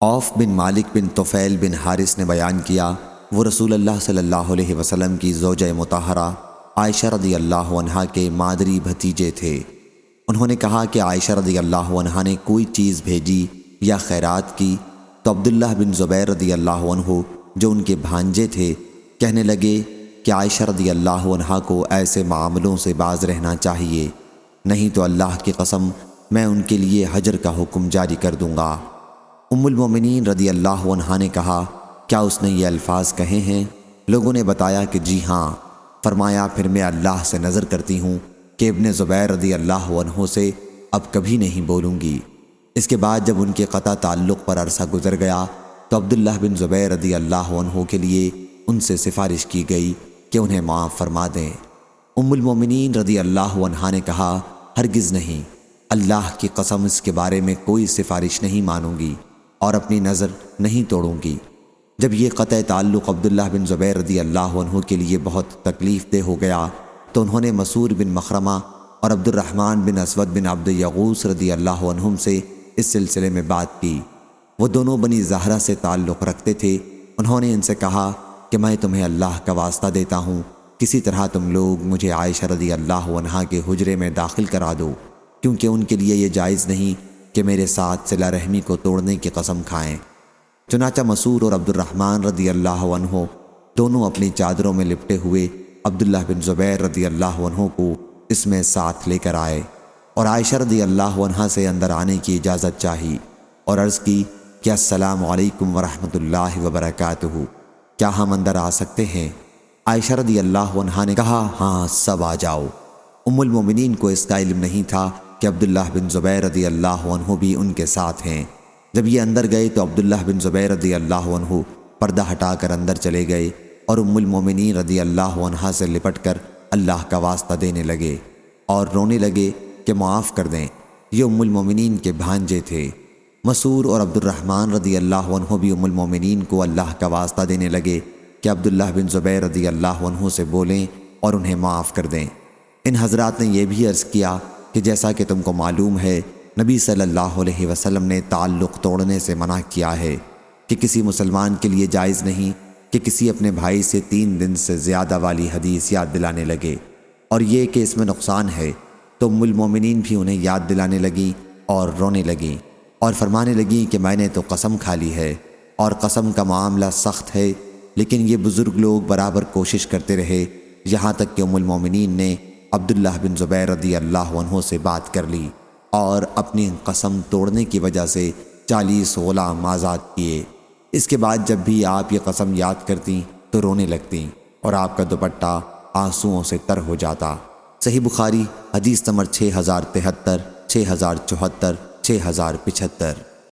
عوف بن مالک بن طفیل بن حارث نے بیان کیا، وہ رسول اللہ صلی اللہ علیہ وسلم کی زوجہ مطہرہ عائشہ رضی اللہ عنہا کے مادری بھتیجے تھے۔ انہوں نے کہا کہ عائشہ رضی اللہ عنہا نے کوئی چیز بھیجی یا خیرات کی تو عبداللہ بن زبیر رضی اللہ عنہ جو ان کے بھانجے تھے کہنے لگے کہ عائشہ رضی اللہ عنہا کو ایسے معاملوں سے باز رہنا چاہیے، نہیں تو اللہ کی قسم میں ان کے لیے حجر کا حکم جاری کر دوں گا۔ ام المومنین رضی اللہ عنہا نے کہا، کیا اس نے یہ الفاظ کہے ہیں؟ لوگوں نے بتایا کہ جی ہاں۔ فرمایا، پھر میں اللہ سے نظر کرتی ہوں کہ ابن زبیر رضی اللہ عنہ سے اب کبھی نہیں بولوں گی۔ اس کے بعد جب ان کے قطع تعلق پر عرصہ گزر گیا تو عبداللہ بن زبیر رضی اللہ عنہ کے لیے ان سے سفارش کی گئی کہ انہیں معاف فرما دیں۔ ام المومنین رضی اللہ عنہا نے کہا، ہرگز نہیں، اللہ کی قسم اس کے بارے میں کوئی سفارش نہیں مانوں گی اور اپنی نظر نہیں توڑوں گی۔ جب یہ قطع تعلق عبداللہ بن زبیر رضی اللہ عنہ کے لیے بہت تکلیف دہ ہو گیا تو انہوں نے مسعور بن مخرمہ اور عبد الرحمن بن اسود بن عبد یغوث رضی اللہ عنہم سے اس سلسلے میں بات کی۔ وہ دونوں بنی زہرہ سے تعلق رکھتے تھے۔ انہوں نے ان سے کہا کہ میں تمہیں اللہ کا واسطہ دیتا ہوں، کسی طرح تم لوگ مجھے عائشہ رضی اللہ عنہا کے حجرے میں داخل کرا دو، کیونکہ ان کے لیے یہ جائز نہیں کہ میرے ساتھ صلہ رحمی کو توڑنے کی قسم کھائیں۔ چنانچہ مسعور اور عبد الرحمن رضی اللہ عنہ دونوں اپنی چادروں میں لپٹے ہوئے عبداللہ بن زبیر رضی اللہ عنہ کو اس میں ساتھ لے کر آئے اور عائشہ رضی اللہ عنہا سے اندر آنے کی اجازت چاہی اور عرض کی کہ السلام علیکم ورحمۃ اللہ وبرکاتہ، کیا ہم اندر آ سکتے ہیں؟ عائشہ رضی اللہ عنہا نے کہا، ہاں سب آ جاؤ۔ ام المومنین کو اس کا علم نہیں تھا کہ عبداللہ بن زبیر رضی اللہ عنہ بھی ان کے ساتھ ہیں۔ جب یہ اندر گئے تو عبداللہ بن زبیر رضی اللہ عنہ پردہ ہٹا کر اندر چلے گئے اور ام المومنین رضی اللہ عنہا سے لپٹ کر اللہ کا واسطہ دینے لگے اور رونے لگے کہ معاف کر دیں۔ یہ ام المومنین کے بھانجے تھے۔ مسعور اور عبد الرحمن رضی اللہ عنہ بھی ام المومنین کو اللہ کا واسطہ دینے لگے کہ عبداللہ بن زبیر رضی اللہ عنہ سے بولیں اور انہیں معاف کر دیں۔ ان حضرات نے یہ بھی عرض کیا کہ جیسا کہ تم کو معلوم ہے، نبی صلی اللہ علیہ وسلم نے تعلق توڑنے سے منع کیا ہے کہ کسی مسلمان کے لیے جائز نہیں کہ کسی اپنے بھائی سے 3 دن سے زیادہ والی حدیث یاد دلانے لگے، اور یہ کہ اس میں نقصان ہے۔ تو ام المومنین بھی انہیں یاد دلانے لگیں اور رونے لگیں اور فرمانے لگیں کہ میں نے تو قسم کھا لی ہے، اور قسم کا معاملہ سخت ہے، لیکن یہ بزرگ لوگ برابر کوشش کرتے رہے، یہاں تک کہ ام المومنین نے عبداللہ بن زبیر رضی اللہ عنہ سے بات کر لی اور اپنی قسم توڑنے کی وجہ سے 40 غلام آزاد کیے۔ اس کے بعد جب بھی آپ یہ قسم یاد کرتیں تو رونے لگتیں اور آپ کا دوپٹہ آنسوؤں سے تر ہو جاتا۔ صحیح بخاری حدیث نمبر 6073، 6074، 6075۔